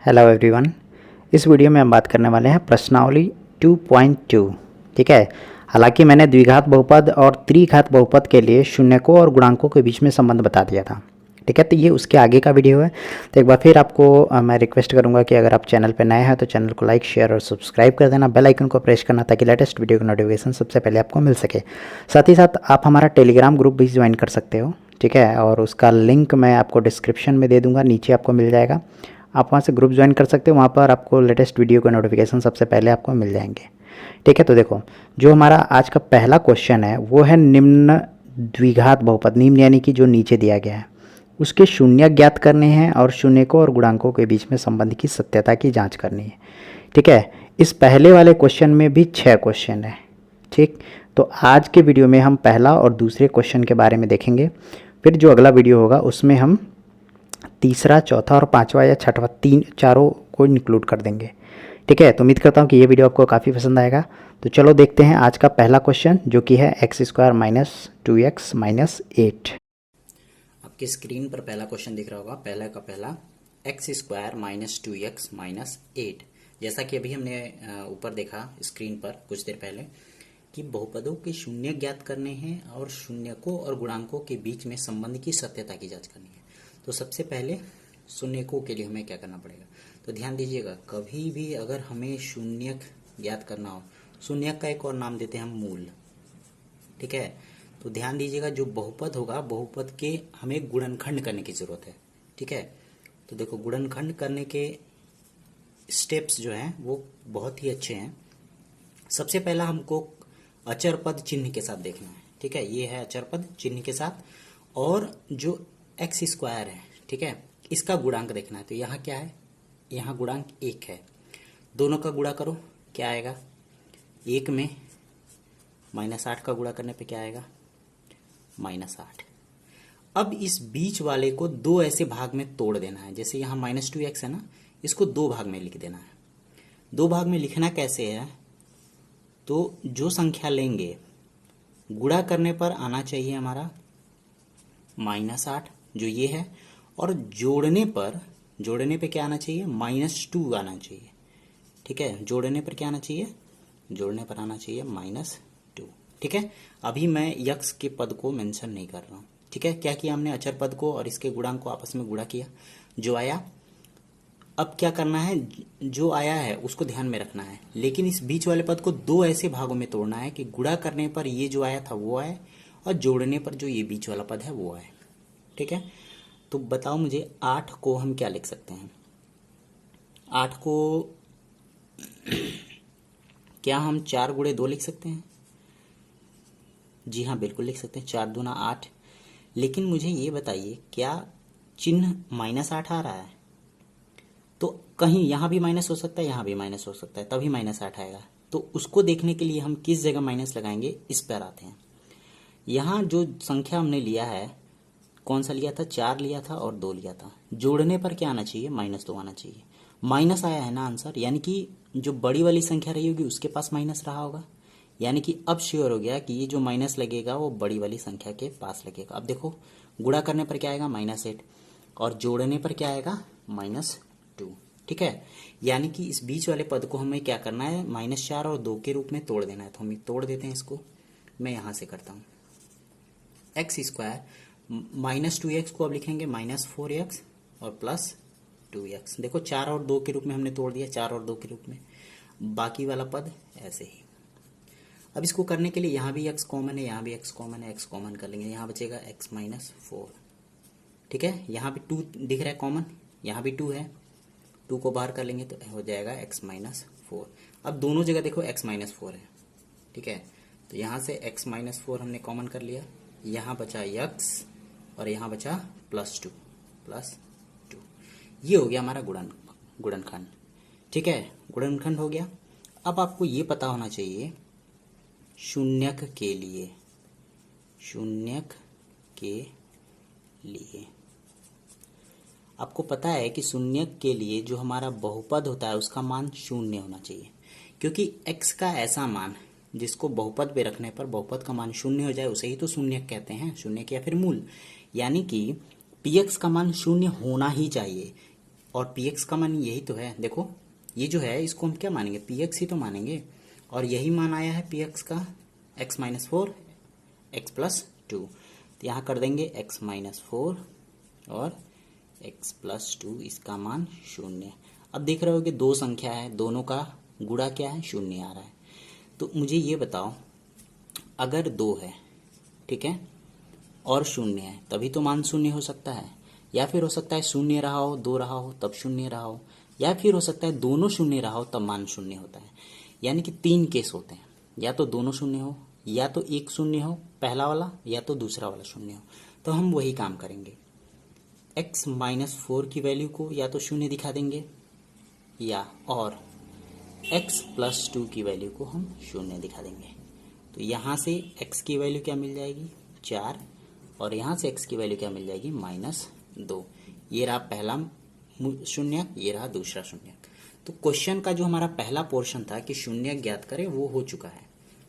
Hello everyone. इस video में हम बात करने वाले हैं प्रश्नावली 2.2। ठीक है। हालांकि मैंने द्विघात बहुपद और त्रिघात बहुपद के लिए शून्यकों और गुणांकों के बीच में संबंध बता दिया था। ठीक है, तो ये उसके आगे का वीडियो है। तो एक बार फिर आपको मैं रिक्वेस्ट करूंगा कि अगर आप चैनल पर नए हैं तो चैनल को लाइक, शेयर और सब्सक्राइब कर देना, बेल आइकन को प्रेस करना ताकि लेटेस्ट वीडियो का नोटिफिकेशन सबसे पहले आपको मिल सके। साथ ही साथ आप हमारा टेलीग्राम ग्रुप भी ज्वाइन कर सकते हो। ठीक है, और उसका लिंक मैं आपको डिस्क्रिप्शन में दे दूँगा, नीचे आपको मिल जाएगा। आप वहाँ से ग्रुप ज्वाइन कर सकते हो, वहाँ पर आपको लेटेस्ट वीडियो का नोटिफिकेशन सबसे पहले आपको मिल जाएंगे। ठीक है, तो देखो जो हमारा आज का पहला क्वेश्चन है वो है निम्न द्विघात बहुपद, निम्न यानी कि जो नीचे दिया गया है उसके शून्य ज्ञात करने हैं और शून्यकों और गुणांकों के बीच में संबंध की सत्यता की जांच करनी है। ठीक है, इस पहले वाले क्वेश्चन में भी 6 क्वेश्चन है। ठीक, तो आज के वीडियो में हम पहला और दूसरे क्वेश्चन के बारे में देखेंगे। फिर जो अगला वीडियो होगा उसमें हम तीसरा, चौथा और पांचवा या छठवा, चारों को इंक्लूड कर देंगे। ठीक है, तो उम्मीद करता हूँ कि ये वीडियो आपको काफ़ी पसंद आएगा। तो चलो देखते हैं आज का पहला क्वेश्चन, जो कि है x² माइनस 2x माइनस 8। आपकी स्क्रीन पर पहला क्वेश्चन दिख रहा होगा, पहला का पहला x² माइनस 2x माइनस 8। जैसा कि अभी हमने ऊपर देखा स्क्रीन पर कुछ देर पहले कि बहुपदों के शून्य ज्ञात करने हैं और शून्यकों और गुणांकों के बीच में संबंध की सत्यता की जांच करनी है। तो सबसे पहले शून्यकों के लिए हमें क्या करना पड़ेगा, तो ध्यान दीजिएगा, कभी भी अगर हमें शून्यक ज्ञात करना हो, शून्यक का एक और नाम देते हैं हम मूल। ठीक है, तो ध्यान दीजिएगा जो बहुपद होगा, बहुपद के हमें गुणनखंड करने की जरूरत है। ठीक है, तो देखो गुणनखंड करने के स्टेप्स जो हैं वो बहुत ही अच्छे हैं। सबसे पहला हमको अचर पद चिन्ह के साथ देखना है। ठीक है, ये है अचर पद चिन्ह के साथ, और जो x² है, ठीक है, इसका गुणांक देखना है। तो यहाँ क्या है, यहाँ गुणांक 1 है। दोनों का गुणा करो, क्या आएगा, 1 में -8 का गुणा करने पे क्या आएगा, -8। अब इस बीच वाले को दो ऐसे भाग में तोड़ देना है। जैसे यहाँ -2x है ना, इसको दो भाग में लिख देना है। दो भाग में लिखना कैसे है, तो जो संख्या लेंगे गुणा करने पर आना चाहिए हमारा -8, जो ये है, और जोड़ने पे क्या आना चाहिए, -2 आना चाहिए। ठीक है, जोड़ने पर क्या आना चाहिए, जोड़ने पर आना चाहिए -2। ठीक है, अभी मैं यक्स के पद को मेंशन नहीं कर रहा हूँ। ठीक है, क्या किया हमने, अचर पद को और इसके गुणांक को आपस में गुणा किया, जो आया। अब क्या करना है, जो आया है उसको ध्यान में रखना है, लेकिन इस बीच वाले पद को दो ऐसे भागों में तोड़ना है कि गुणा करने पर ये जो आया था वो आए, और जोड़ने पर जो ये बीच वाला पद है वो आए। ठीक है, तो बताओ मुझे 8 को हम क्या लिख सकते हैं, 8 को क्या हम 4 गुणे 2 लिख सकते हैं? जी हाँ, बिल्कुल लिख सकते हैं, 4 दूना 8। लेकिन मुझे ये बताइए, क्या चिन्ह -8 आ रहा है? तो कहीं यहाँ भी माइनस हो सकता है, यहाँ भी माइनस हो सकता है, तभी -8 आएगा। तो उसको देखने के लिए हम किस जगह माइनस लगाएंगे, इस पर आते हैं। यहाँ जो संख्या हमने लिया है, कौन सा लिया था, 4 लिया था और 2 लिया था। जोड़ने पर क्या आना चाहिए, -2 आना चाहिए। माइनस आया है ना आंसर, यानी कि जो बड़ी वाली संख्या रही होगी उसके पास माइनस रहा होगा। यानी कि अब श्योर हो गया कि ये जो माइनस लगेगा वो बड़ी वाली संख्या के पास लगेगा। अब देखो गुणा करने पर क्या आएगा, -8, और जोड़ने पर क्या आएगा, -2। ठीक है, यानी कि इस बीच वाले पद को हमें क्या करना है, -4 और 2 के रूप में तोड़ देना है। तो हम तोड़ देते हैं इसको, मैं यहाँ से करता हूँ। x² -2x को अब लिखेंगे -4x और +2x। देखो 4 और 2 के रूप में हमने तोड़ दिया, 4 और 2 के रूप में, बाकी वाला पद ऐसे ही। अब इसको करने के लिए यहाँ भी x कॉमन है, यहाँ भी x कॉमन है, x कॉमन कर लेंगे, यहाँ बचेगा x -4। ठीक है, यहाँ भी 2 दिख रहा है कॉमन, यहाँ भी 2 है, 2 को बाहर कर लेंगे तो हो जाएगा x -4। अब दोनों जगह देखो x -4 है। ठीक है, तो यहाँ से x -4 हमने कॉमन कर लिया, यहाँ बचा x और यहाँ बचा +2। ये हो गया हमारा गुणनखंड। ठीक है, गुणनखंड हो गया। अब आपको ये पता होना चाहिए शून्यक के लिए आपको पता है कि शून्यक के लिए जो हमारा बहुपद होता है उसका मान 0 होना चाहिए, क्योंकि x का ऐसा मान जिसको बहुपद पे रखने पर बहुपद का मान 0 हो जाए उसे ही तो शून्यक कहते हैं, शून्यक या फिर मूल। यानी कि px का मान 0 होना ही चाहिए। और पी एक्स का मान यही तो है। देखो ये जो है इसको हम क्या मानेंगे, पी एक्स ही तो मानेंगे, और यही मान आया है पी एक्स का, x minus four x plus two. तो यहाँ कर देंगे एक्स माइनस फोर और एक्स प्लस टू, इसका मान शून्य। अब देख रहे हो कि दो संख्या है, दोनों का गुणा क्या है, शून्य आ रहा है। तो मुझे ये बताओ, अगर दो है, ठीक है, और शून्य है, तभी तो मान शून्य हो सकता है। या फिर हो सकता है शून्य रहा हो, दो रहा हो तब शून्य रहा हो, या फिर हो सकता है दोनों शून्य रहा हो तब मान शून्य होता है। यानी कि तीन केस होते हैं, या तो दोनों शून्य हो, या तो एक शून्य हो पहला वाला, या तो दूसरा वाला शून्य हो। तो हम वही काम करेंगे, एक्स माइनस फोर की वैल्यू को या तो शून्य दिखा देंगे, या और एक्स प्लस टू की वैल्यू को हम शून्य दिखा देंगे। तो यहाँ से x की वैल्यू क्या मिल जाएगी, 4, और यहाँ से x की वैल्यू क्या मिल जाएगी, -2। ये रहा पहला शून्य, ये रहा दूसरा शून्य। तो क्वेश्चन का जो हमारा पहला पोर्शन था कि शून्य ज्ञात करें, वो हो चुका है।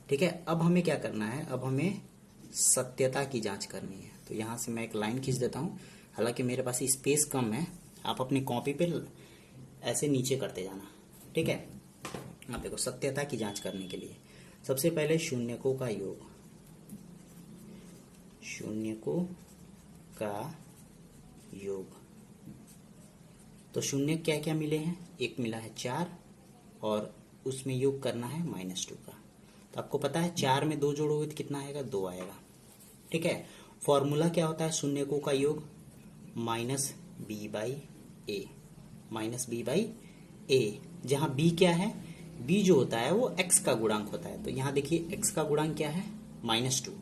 ठीक है, अब हमें क्या करना है, अब हमें सत्यता की जांच करनी है। तो यहाँ से मैं एक लाइन खींच देता हूँ, हालांकि मेरे पास स्पेस कम है, आप अपनी कॉपी पे ऐसे नीचे करते जाना। ठीक है, आप देखो सत्यता की जांच करने के लिए सबसे पहले शून्यकों का योग, शून्यकों का योग। तो शून्य क्या क्या मिले हैं, एक मिला है 4, और उसमें योग करना है -2 का। तो आपको पता है 4 में 2 जोड़ोगे तो कितना आएगा, 2 आएगा। ठीक है, फॉर्मूला क्या होता है शून्यकों का योग, -b/a, -b/a, जहां b क्या है, b जो होता है वो x का गुणांक होता है। तो यहाँ देखिए x का गुणांक क्या है, -2।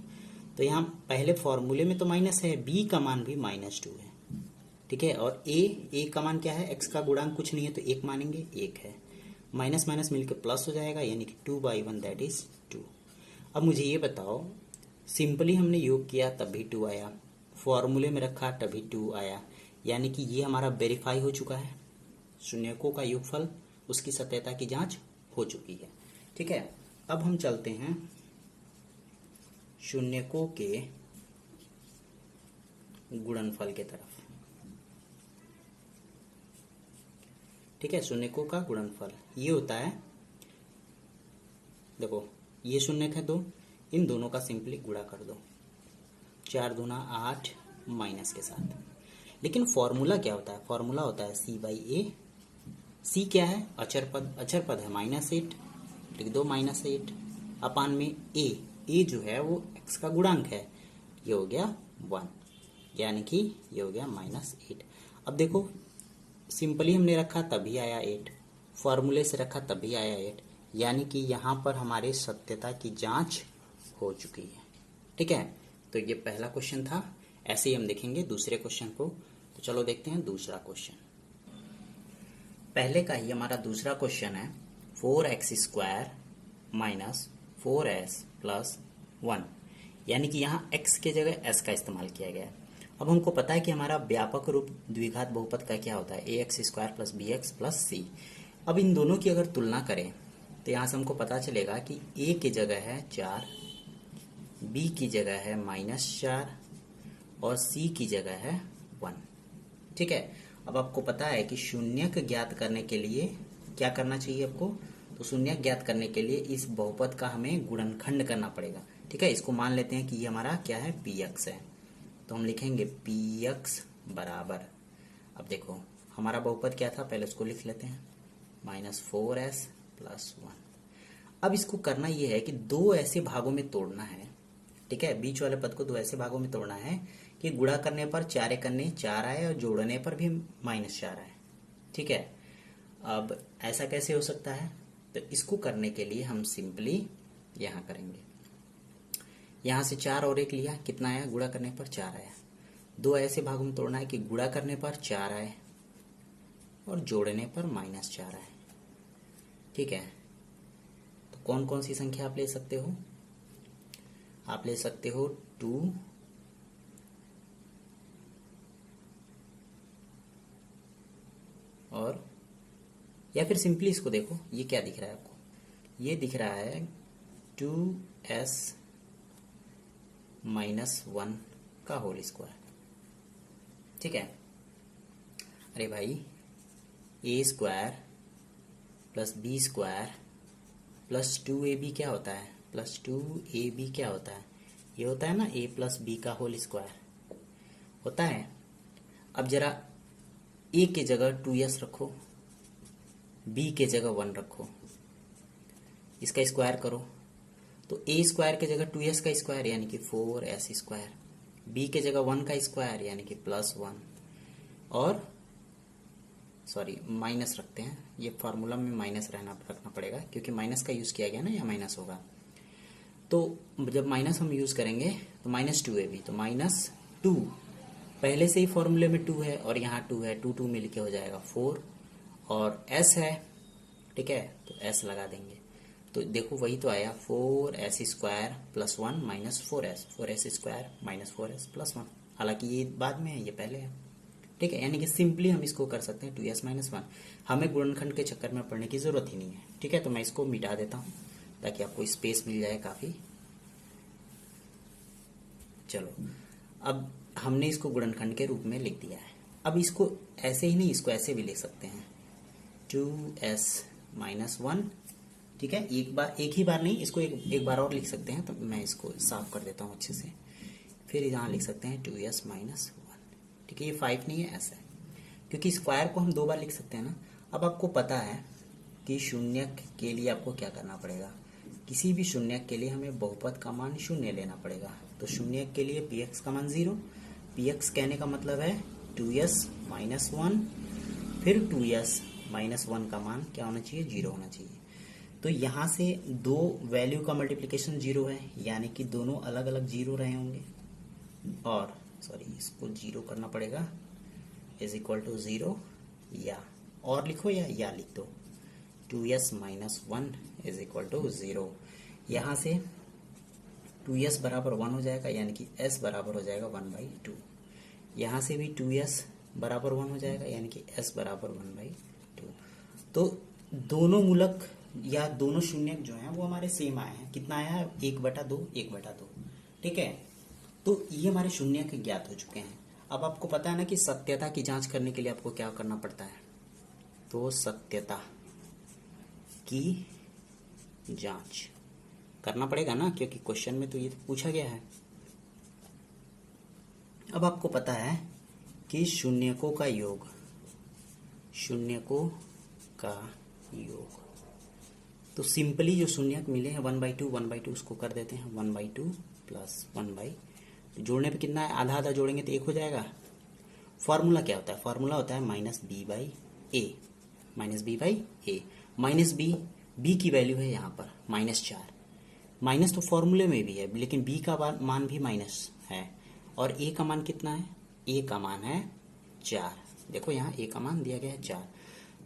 तो यहाँ पहले फॉर्मूले में तो माइनस है, b का मान भी -2 है। ठीक है, और a का मान क्या है, x का गुणांक कुछ नहीं है तो 1 मानेंगे, 1 है। माइनस माइनस मिलकर प्लस हो जाएगा, यानी कि 2/1 दैट इज 2। अब मुझे ये बताओ, सिंपली हमने योग किया तब भी 2 आया, फॉर्मूले में रखा तभी 2 आया, यानी कि ये हमारा वेरीफाई हो चुका है। शून्यकों का योगफल, उसकी सत्यता की जांच हो चुकी है। ठीक है, अब हम चलते हैं शून्यकों के गुणनफल के तरफ। ठीक है, शून्यकों का गुणनफल ये होता है, देखो ये शून्यक है दो, इन दोनों का सिंपली गुणा कर दो, 4 दूना 8 माइनस के साथ। लेकिन फॉर्मूला क्या होता है, फॉर्मूला होता है c/a। c क्या है, अचर पद, अचर पद है -8, लिख दो -8 अपान में a जो है वो x का गुणांक है, ये हो गया 1, यानी कि ये हो गया -8। अब देखो सिंपली हमने रखा तभी आया 8, फॉर्मूले से रखा तभी आया 8, यानी कि यहाँ पर हमारे सत्यता की जांच हो चुकी है। ठीक है, तो ये पहला क्वेश्चन था। ऐसे ही हम देखेंगे दूसरे क्वेश्चन को। तो चलो देखते हैं दूसरा क्वेश्चन। पहले का ही हमारा दूसरा क्वेश्चन है 4x² माइनस 4s प्लस 1, यानी कि यहाँ x के जगह s का इस्तेमाल किया गया है। अब हमको पता है कि हमारा व्यापक रूप द्विघात बहुपद का क्या होता है, ax² plus bx plus c। अब इन दोनों की अगर तुलना करें तो यहाँ से हमको पता चलेगा कि a की जगह है 4, b की जगह है -4 और c की जगह है 1। ठीक है, अब आपको पता है कि शून्यक ज्ञात करने के लिए क्या करना चाहिए आपको, तो शून्यक ज्ञात करने के लिए इस बहुपद का हमें गुणनखंड करना पड़ेगा। ठीक है, इसको मान लेते हैं कि ये हमारा क्या है, px है। तो हम लिखेंगे px बराबर, अब देखो हमारा बहुपद क्या था, पहले उसको लिख लेते हैं, -4s प्लस 1। अब इसको करना ये है कि दो ऐसे भागों में तोड़ना है। ठीक है, बीच वाले पद को दो ऐसे भागों में तोड़ना है कि गुणा करने पर 4 करने 4 आए और जोड़ने पर भी -4 आए। ठीक है, अब ऐसा कैसे हो सकता है, तो इसको करने के लिए हम सिंपली यहाँ करेंगे, यहाँ से 4 और 1 लिया, कितना आया, गुणा करने पर 4 आया। दो ऐसे भागों में तोड़ना है कि गुणा करने पर 4 आए और जोड़ने पर -4 आए। ठीक है, तो कौन कौन सी संख्या आप ले सकते हो, आप ले सकते हो 2 और, या फिर सिंपली इसको देखो, ये क्या दिख रहा है आपको, ये दिख रहा है 2s -1 का होल स्क्वायर। ठीक है, अरे भाई a square plus b square plus 2ab क्या होता है, प्लस 2ab क्या होता है, ये होता है ना a प्लस बी का होल स्क्वायर होता है। अब जरा a के जगह 2s रखो, b के जगह 1 रखो, इसका स्क्वायर करो तो a स्क्वायर के जगह 2s का स्क्वायर यानी कि 4s स्क्वायर, b के जगह 1 का स्क्वायर यानी कि प्लस 1, और सॉरी माइनस रखते हैं, ये फार्मूला में माइनस रखना पड़ेगा क्योंकि माइनस का यूज़ किया गया ना, या माइनस होगा। तो जब माइनस हम यूज़ करेंगे तो माइनस 2ab, तो माइनस 2 पहले से ही फॉर्मूले में 2 है और यहाँ 2 है, 2 2 मिल के हो जाएगा 4, और s है, ठीक है, तो s लगा देंगे। तो देखो वही तो आया 4s square plus 1 minus 4s square minus 4s plus 1। हालांकि ये बाद में है, ये पहले है, ठीक है। यानी कि सिंपली हम इसको कर सकते हैं 2s माइनस 1, हमें गुणनखंड के चक्कर में पढ़ने की जरूरत ही नहीं है, ठीक है। तो मैं इसको मिटा देता हूँ ताकि आपको स्पेस मिल जाए काफ़ी। चलो, अब हमने इसको गुणनखंड के रूप में लिख दिया है। अब इसको ऐसे ही नहीं, इसको ऐसे भी लिख सकते हैं 2s माइनस 1, ठीक है। एक ही बार नहीं, इसको एक बार और लिख सकते हैं, तो मैं इसको साफ कर देता हूँ अच्छे से। फिर यहाँ लिख सकते हैं 2s माइनस 1, ठीक है। ये 5 नहीं है, ऐसा है, क्योंकि स्क्वायर को हम 2 बार लिख सकते हैं ना। अब आपको पता है कि शून्यक के लिए आपको क्या करना पड़ेगा, किसी भी शून्यक के लिए हमें बहुपद का मान 0 लेना पड़ेगा। तो शून्यक के लिए px का मान 0, px कहने का मतलब है 2s माइनस 1, फिर 2s माइनस 1 का मान क्या होना चाहिए, 0 होना चाहिए। तो यहाँ से दो वैल्यू का मल्टीप्लिकेशन 0 है, यानी कि दोनों अलग अलग 0 रहे होंगे, और सॉरी इसको 0 करना पड़ेगा, इज इक्वल टू 0, या और लिखो या लिख दो 2s minus 1 is equal to 0। यहाँ से 2s बराबर 1 हो जाएगा, यानी कि s बराबर हो जाएगा 1/2। यहाँ से भी 2s बराबर 1 हो जाएगा, यानी कि s बराबर 1/2। तो दोनों मूलक या दोनों शून्यक जो हैं वो हमारे सेम आए हैं। कितना आया है, 1/2 1/2, ठीक है। तो ये हमारे शून्यक ज्ञात हो चुके हैं। अब आपको पता है ना कि सत्यता की जांच करने के लिए आपको क्या करना पड़ता है, तो सत्यता की जांच करना पड़ेगा ना, क्योंकि क्वेश्चन में तो ये पूछा गया है। अब आपको पता है कि शून्यकों का योग, शून्यकों का योग, तो सिंपली जो शून्यक मिले हैं 1/2 उसको कर देते हैं 1/2 प्लस 1/2, जोड़ने पे कितना है, आधा आधा जोड़ेंगे तो 1 हो जाएगा। फॉर्मूला क्या होता है, फॉर्मूला होता है minus b/a, minus b/a, minus b की वैल्यू है यहाँ पर -4, माइनस तो फॉर्मूले में भी है, लेकिन b का मान भी माइनस है, और a का मान कितना है, a का मान है 4। देखो यहाँ a का मान दिया गया है 4,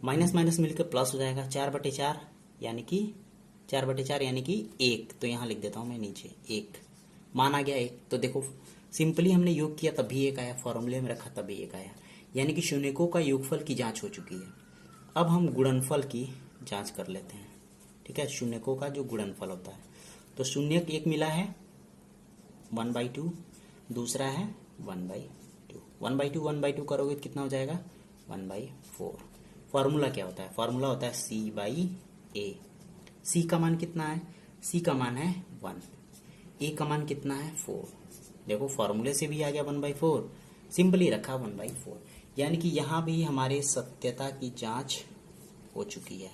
माइनस माइनस मिलकर प्लस हो जाएगा 4/4, यानी कि 4/4 यानी कि 1। तो यहाँ लिख देता हूँ मैं नीचे 1, मान आ गया 1। तो देखो सिंपली हमने योग किया तब भी 1 आया, फॉर्मूले में रखा तब भी 1 आया, यानी कि शून्यकों का योगफल की जांच हो चुकी है। अब हम गुणनफल की जांच कर लेते हैं, ठीक है, शून्यकों का जो गुणनफल होता है। तो शून्यक एक मिला है 1/2, दूसरा है 1/2, 1/2 करोगे तो कितना हो जाएगा 1/4। फॉर्मूला क्या होता है, फॉर्मूला होता है c/a। c का मान कितना है, c का मान है 1, a का मान कितना है 4। देखो फॉर्मूले से भी आ गया 1/4, सिंपली रखा 1/4, यानी कि यहाँ भी हमारे सत्यता की जांच हो चुकी है।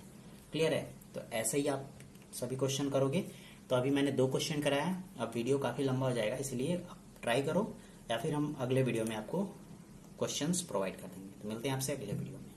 क्लियर है। तो ऐसे ही आप सभी क्वेश्चन करोगे। तो अभी मैंने 2 क्वेश्चन कराया, अब वीडियो काफ़ी लंबा हो जाएगा, इसलिए आप ट्राई करो, या फिर हम अगले वीडियो में आपको क्वेश्चंस प्रोवाइड कर देंगे। तो मिलते हैं आपसे अगले वीडियो में।